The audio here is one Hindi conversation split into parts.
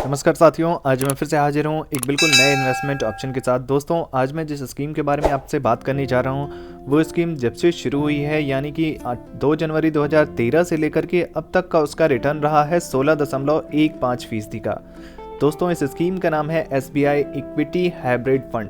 नमस्कार साथियों, आज मैं फिर से हाजिर हूँ एक बिल्कुल नए इन्वेस्टमेंट ऑप्शन के साथ। दोस्तों, आज मैं जिस स्कीम के बारे में आपसे बात करने जा रहा हूँ वो स्कीम जब से शुरू हुई है यानी कि 2 जनवरी 2013 से लेकर के अब तक का उसका रिटर्न रहा है 16.15% का। दोस्तों, इस स्कीम का नाम है SBI इक्विटी हाइब्रिड फंड।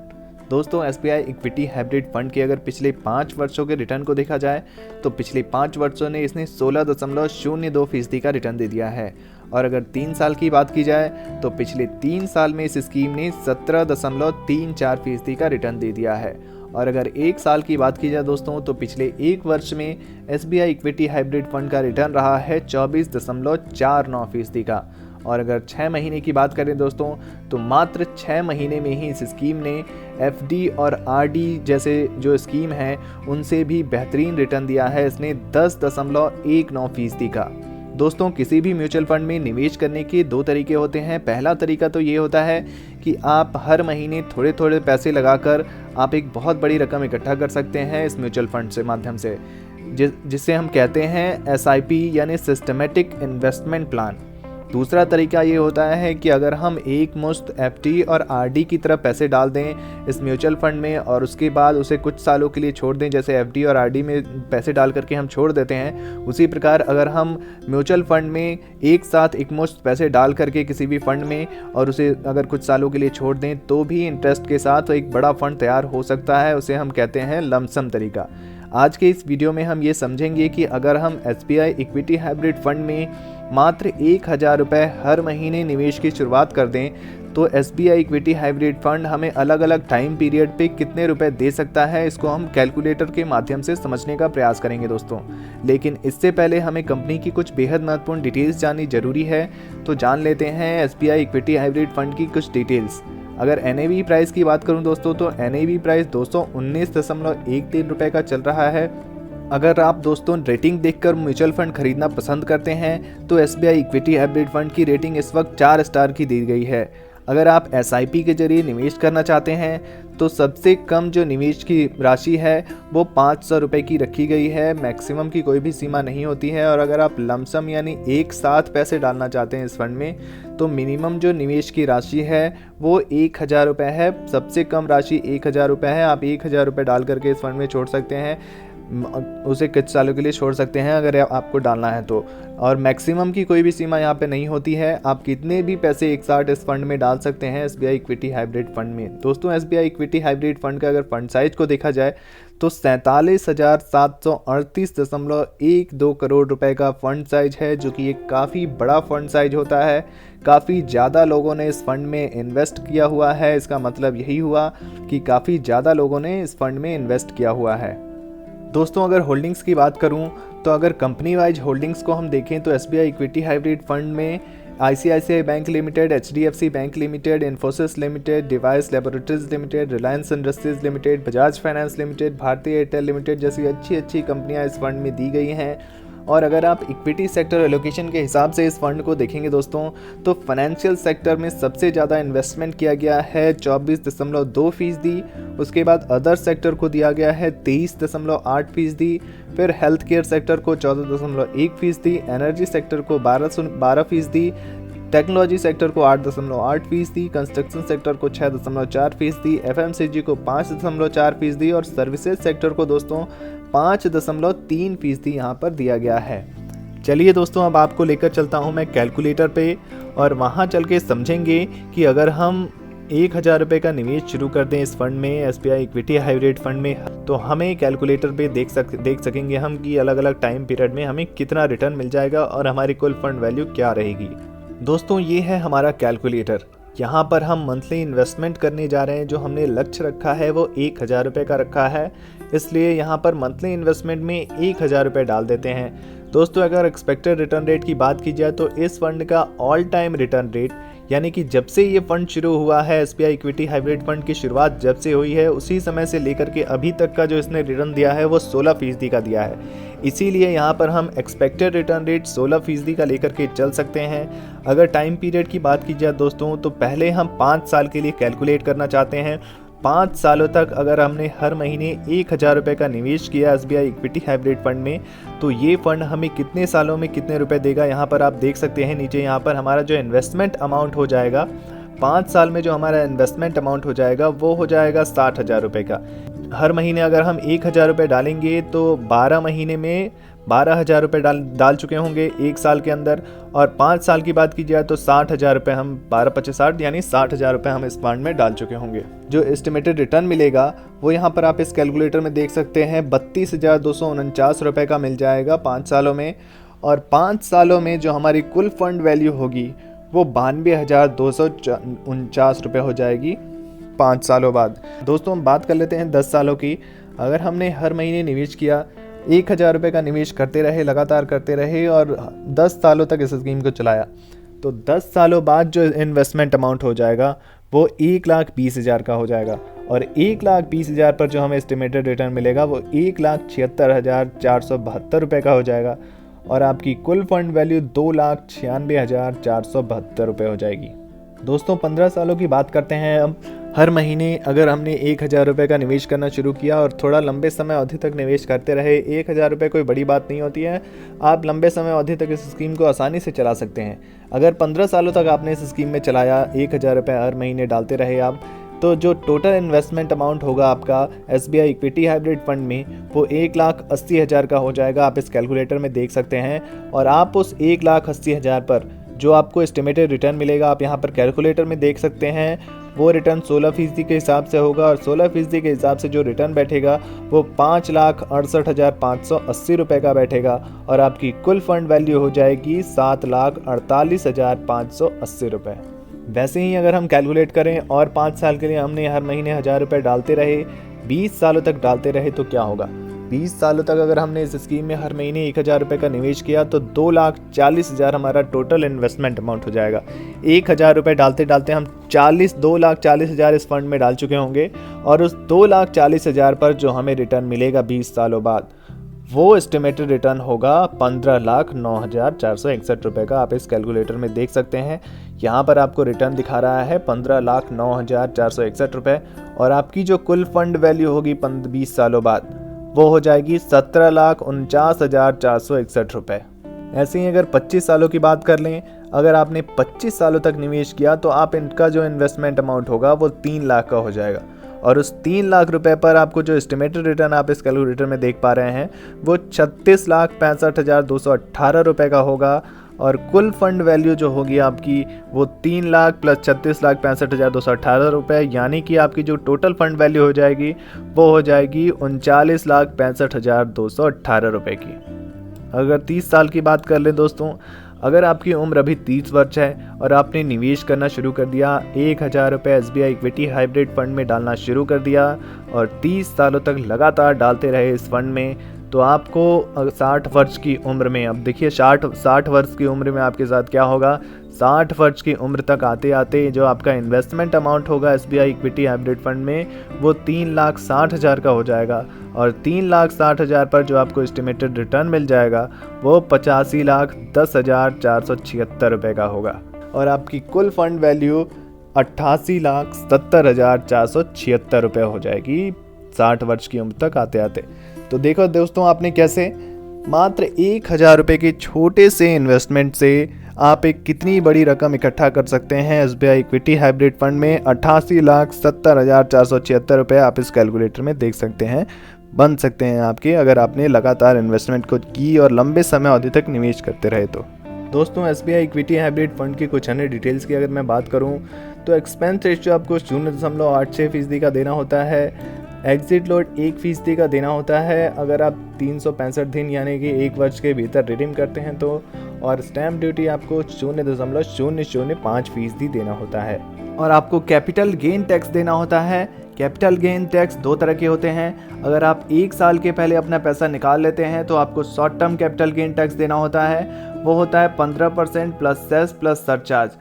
दोस्तों, SBI इक्विटी हाइब्रिड फंड के अगर पिछले 5 वर्षों के रिटर्न को देखा जाए तो पिछले 5 वर्षों ने इसने 16.02% का रिटर्न दे दिया है। और अगर 3 साल की बात की जाए तो पिछले 3 साल में इस स्कीम ने 17.34% का रिटर्न दे दिया है। और अगर 1 साल की बात की जाए दोस्तों तो पिछले 1 वर्ष में SBI इक्विटी हाइब्रिड फंड का रिटर्न रहा है 24.49% का। और अगर 6 महीने की बात करें दोस्तों तो मात्र 6 महीने में ही इस स्कीम ने FD और RD जैसे जो स्कीम है उनसे भी बेहतरीन रिटर्न दिया है इसने 10.19% का। दोस्तों, किसी भी म्यूचुअल फंड में निवेश करने के 2 तरीके होते हैं। पहला तरीका तो ये होता है कि आप हर महीने थोड़े थोड़े पैसे लगाकर आप एक बहुत बड़ी रकम इकट्ठा कर सकते हैं इस म्यूचुअल फंड से माध्यम से, जिसे हम कहते हैं SIP यानी सिस्टमेटिक इन्वेस्टमेंट प्लान। दूसरा तरीका ये होता है कि अगर हम एक मुश्त FD और RD की तरफ पैसे डाल दें इस म्यूचुअल फंड में और उसके बाद उसे कुछ सालों के लिए छोड़ दें, जैसे FD और RD में पैसे डाल करके हम छोड़ देते हैं, उसी प्रकार अगर हम म्यूचुअल फंड में एक साथ एक मुश्त पैसे डाल करके किसी भी फंड में और उसे अगर कुछ सालों के लिए छोड़ दें तो भी इंटरेस्ट के साथ एक बड़ा फंड तैयार हो सकता है। उसे हम कहते हैं लमसम तरीका। आज के इस वीडियो में हम ये समझेंगे कि अगर हम SBI इक्विटी हाइब्रिड फंड में मात्र 1,000 रुपये हर महीने निवेश की शुरुआत कर दें तो SBI इक्विटी हाइब्रिड फंड हमें अलग अलग टाइम पीरियड पे कितने रुपए दे सकता है, इसको हम कैलकुलेटर के माध्यम से समझने का प्रयास करेंगे दोस्तों। लेकिन इससे पहले हमें कंपनी की कुछ बेहद महत्वपूर्ण डिटेल्स जाननी जरूरी है, तो जान लेते हैं SBI इक्विटी हाइब्रिड फंड की कुछ डिटेल्स। अगर NAV प्राइस की बात करूं दोस्तों तो NAV प्राइस 219.13 रुपये का चल रहा है। अगर आप दोस्तों रेटिंग देखकर म्यूचुअल फंड खरीदना पसंद करते हैं तो SBI इक्विटी हाइब्रिड फंड की रेटिंग इस वक्त 4 स्टार की दी गई है। अगर आप SIP के जरिए निवेश करना चाहते हैं तो सबसे कम जो निवेश की राशि है वो 500 रुपये की रखी गई है, मैक्सिमम की कोई भी सीमा नहीं होती है। और अगर आप लमसम यानी एक साथ पैसे डालना चाहते हैं इस फंड में तो मिनिमम जो निवेश की राशि है वो 1,000 रुपये है। सबसे कम राशि 1,000 रुपये है। आप 1,000 रुपये डाल करके इस फंड में छोड़ सकते हैं, उसे कुछ सालों के लिए छोड़ सकते हैं अगर आपको डालना है तो। और मैक्सिमम की कोई भी सीमा यहाँ पे नहीं होती है, आप कितने भी पैसे एक साथ इस फंड में डाल सकते हैं SBI इक्विटी हाइब्रिड फंड में। दोस्तों, SBI इक्विटी हाइब्रिड फंड का अगर फंड साइज को देखा जाए तो 47,738.12 करोड़ रुपए का फंड साइज है, जो कि एक काफ़ी बड़ा फंड साइज होता है। काफ़ी ज़्यादा लोगों ने इस फंड में इन्वेस्ट किया हुआ है। इसका मतलब यही हुआ कि काफ़ी ज़्यादा लोगों ने इस फंड में इन्वेस्ट किया हुआ है। दोस्तों, अगर होल्डिंग्स की बात करूं तो अगर कंपनी वाइज होल्डिंग्स को हम देखें तो SBI इक्विटी हाइब्रिड फंड में ICICI bank limited, HDFC bank limited, Infosys limited, device laboratories limited, Reliance industries limited, Bajaj finance limited, भारतीय एयरटेल लिमिटेड जैसी अच्छी कंपनियां इस फंड में दी गई हैं। और अगर आप इक्विटी सेक्टर एलोकेशन के हिसाब से इस फंड को देखेंगे दोस्तों तो फाइनेंशियल सेक्टर में सबसे ज़्यादा इन्वेस्टमेंट किया गया है 24.2%। उसके बाद अदर सेक्टर को दिया गया है 23.8%। फिर हेल्थ केयर सेक्टर को 14.1%, एनर्जी सेक्टर को 12%, टेक्नोलॉजी सेक्टर को 8.8%, कंस्ट्रक्शन सेक्टर को 6.4%, FMCG को 5.4% और सर्विसेज सेक्टर को दोस्तों 5.3% यहाँ पर दिया गया है। चलिए दोस्तों, अब आपको लेकर चलता हूँ मैं कैलकुलेटर पे और वहाँ चल के समझेंगे कि अगर हम 1,000 रुपये का निवेश शुरू कर दें इस फंड में SBI इक्विटी हाइब्रिड फंड में तो हमें कैलकुलेटर पे देख सकेंगे हम कि अलग अलग टाइम पीरियड में हमें कितना रिटर्न मिल जाएगा और हमारी कुल फंड वैल्यू क्या रहेगी। दोस्तों, ये है हमारा कैलकुलेटर। यहाँ पर हम मंथली इन्वेस्टमेंट करने जा रहे हैं। जो हमने लक्ष्य रखा है वो 1,000 रुपये का रखा है, इसलिए यहाँ पर मंथली इन्वेस्टमेंट में 1,000 रुपये डाल देते हैं। दोस्तों, अगर एक्सपेक्टेड रिटर्न रेट की बात की जाए तो इस फंड का ऑल टाइम रिटर्न रेट यानी कि जब से ये फंड शुरू हुआ है SBI इक्विटी हाइब्रिड फंड की शुरुआत जब से हुई है उसी समय से लेकर के अभी तक का जो इसने रिटर्न दिया है वो 16% का दिया है। इसीलिए यहाँ पर हम एक्सपेक्टेड रिटर्न रेट 16% का लेकर के चल सकते हैं। अगर टाइम पीरियड की बात की जाए दोस्तों तो पहले हम 5 साल के लिए कैलकुलेट करना चाहते हैं 5 सालों तक अगर हमने हर महीने 1,000 रुपये का निवेश किया SBI इक्विटी हाइब्रिड फंड में, तो ये फंड हमें कितने सालों में कितने रुपए देगा, यहाँ पर आप देख सकते हैं। नीचे यहाँ पर हमारा जो इन्वेस्टमेंट अमाउंट हो जाएगा 5 साल में, जो हमारा इन्वेस्टमेंट अमाउंट हो जाएगा वो हो जाएगा 60,000 रुपये का। हर महीने अगर हम 1,000 रुपये डालेंगे तो 12 महीने में 12,000 रुपये डाल चुके होंगे 1 साल के अंदर। और 5 साल की बात की जाए तो 60,000 रुपये, हम 12×5=60 यानी 60,000 रुपये हम इस फंड में डाल चुके होंगे। जो एस्टिमेटेड रिटर्न मिलेगा वो यहाँ पर आप इस कैलकुलेटर में देख सकते हैं 32,249 रुपये का मिल जाएगा 5 सालों में। और 5 सालों में जो हमारी कुल फंड वैल्यू होगी वो 92,249 रुपये हो जाएगी 5 सालों बाद। दोस्तों हम बात कर लेते हैं 10 सालों की। अगर हमने हर महीने निवेश किया, 1,000 रुपये का निवेश करते रहे, लगातार करते रहे और 10 सालों तक इस स्कीम को चलाया, तो 10 सालों बाद जो इन्वेस्टमेंट अमाउंट हो जाएगा वो 1,20,000 का हो जाएगा। और 1,20,000 पर जो हमें एस्टिमेटेड रिटर्न मिलेगा वो 1,76,472 रुपये का हो जाएगा। और आपकी कुल फंड वैल्यू 2,96,472 रुपये हो जाएगी। दोस्तों 15 सालों की बात करते हैं अब। हर महीने अगर हमने 1,000 रुपये का निवेश करना शुरू किया और थोड़ा लंबे समय अवधि तक निवेश करते रहे, 1,000 रुपये कोई बड़ी बात नहीं होती है, आप लंबे समय अवधि तक इस स्कीम को आसानी से चला सकते हैं। अगर 15 सालों तक आपने इस स्कीम में चलाया, 1,000 रुपये हर महीने डालते रहे आप, तो जो टोटल इन्वेस्टमेंट अमाउंट होगा आपका SBI इक्विटी हाइब्रिड फंड में वो 1,80,000 का हो जाएगा। आप इस कैलकुलेटर में देख सकते हैं। और आप उस 1,80,000 पर जो आपको एस्टिमेटेड रिटर्न मिलेगा, आप यहाँ पर कैलकुलेटर में देख सकते हैं, वो रिटर्न 16% के हिसाब से होगा। और 16% के हिसाब से जो रिटर्न बैठेगा वो 5,68,580 रुपये का बैठेगा। और आपकी कुल फंड वैल्यू हो जाएगी 7,48,580 रुपये। वैसे ही अगर हम कैलकुलेट करें और 5 साल के लिए हमने हर महीने 1,000 रुपये डालते रहे, 20 सालों तक डालते रहे, तो क्या होगा? 20 सालों तक अगर हमने इस स्कीम में हर महीने 1,000 रुपये का निवेश किया तो 2,40,000 हमारा टोटल इन्वेस्टमेंट अमाउंट हो जाएगा। 1,000 रुपये डालते डालते हम 2,40,000 इस फंड में डाल चुके होंगे। और उस 2,40,000 पर जो हमें रिटर्न मिलेगा 20 सालों बाद, वो एस्टिमेटेड रिटर्न होगा 15,09,461 रुपये का। आप इस कैलकुलेटर में देख सकते हैं, यहाँ पर आपको रिटर्न दिखा रहा है 15,09,461 रुपये। और आपकी जो कुल फंड वैल्यू होगी 20 सालों बाद वो हो जाएगी 17,49,461 रुपये। ऐसे ही अगर 25 सालों की बात कर लें, अगर आपने 25 सालों तक निवेश किया तो आप इनका जो इन्वेस्टमेंट अमाउंट होगा वो 3 लाख का हो जाएगा। और उस 3 लाख रुपए पर आपको जो एस्टिमेटेड रिटर्न आप इस कैलकुलेटर में देख पा रहे हैं वो 36,65,218 रुपये का होगा। और कुल फंड वैल्यू जो होगी आपकी वो 3 लाख प्लस 36,65,218 रुपये, यानी कि आपकी जो टोटल फंड वैल्यू हो जाएगी वो हो जाएगी 39,65,218 रुपये की। अगर 30 साल की बात कर लें दोस्तों, अगर आपकी उम्र अभी 30 वर्ष है और आपने निवेश करना शुरू कर दिया, 1,000 रुपये SBI इक्विटी हाइब्रिड फंड में डालना शुरू कर दिया और 30 सालों तक लगातार डालते रहे इस फंड में, तो आपको 60 वर्ष की उम्र में, अब देखिए 60 वर्ष की उम्र में आपके साथ क्या होगा। 60 वर्ष की उम्र तक आते आते जो आपका इन्वेस्टमेंट अमाउंट होगा SBI इक्विटी हाइब्रिड फंड में वो 3,60,000 का हो जाएगा। और 3,60,000 पर जो आपको एस्टिमेटेड रिटर्न मिल जाएगा वो 85,10,476 रुपये का होगा। और आपकी कुल फंड वैल्यू 88,70,476 रुपये हो जाएगी 60 वर्ष की उम्र तक आते आते। तो देखो दोस्तों, आपने कैसे मात्र 1,000 रुपये के छोटे से इन्वेस्टमेंट से आप एक कितनी बड़ी रकम इकट्ठा कर सकते हैं SBI इक्विटी हाइब्रिड फंड में। 88,70,476 रुपये आप इस कैलकुलेटर में देख सकते हैं, बन सकते हैं आपके, अगर आपने लगातार इन्वेस्टमेंट को की और लंबे समय अवधि तक निवेश करते रहे तो। दोस्तों SBI इक्विटी हाइब्रिड फंड की कुछ अन्य डिटेल्स की अगर मैं बात करूं तो एक्सपेंस रेशियो आपको 0.86% का देना होता है। एग्जिट लोड 1% का देना होता है अगर आप 365 दिन यानी कि 1 वर्ष के भीतर रिडीम करते हैं तो। और स्टैम्प ड्यूटी आपको 0.005% देना होता है। और आपको कैपिटल गेन टैक्स देना होता है। कैपिटल गेन टैक्स 2 तरह के होते हैं। अगर आप 1 साल के पहले अपना पैसा निकाल लेते हैं तो आपको short term capital gain tax देना होता है, वो होता है 15% प्लस सेस प्लस सरचार्ज।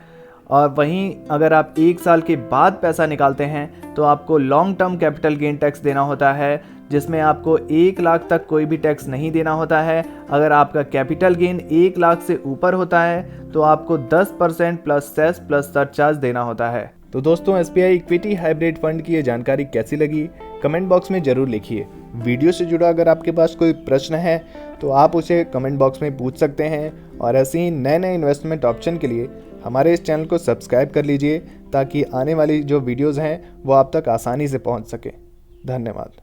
और वहीं अगर आप 1 साल के बाद पैसा निकालते हैं तो आपको long term capital gain tax देना होता है, जिसमें आपको 1 लाख तक कोई भी टैक्स नहीं देना होता है। अगर आपका कैपिटल गेन 1 लाख से ऊपर होता है तो आपको 10% प्लस सेस प्लस सरचार्ज देना होता है। तो दोस्तों SBI इक्विटी हाइब्रिड फंड की ये जानकारी कैसी लगी कमेंट बॉक्स में ज़रूर लिखिए। वीडियो से जुड़ा अगर आपके पास कोई प्रश्न है तो आप उसे कमेंट बॉक्स में पूछ सकते हैं, और ऐसे ही नए नए इन्वेस्टमेंट ऑप्शन के लिए हमारे इस चैनल को सब्सक्राइब कर लीजिए ताकि आने वाली जो वीडियोज़ हैं वो आप तक आसानी से पहुंच सके। धन्यवाद।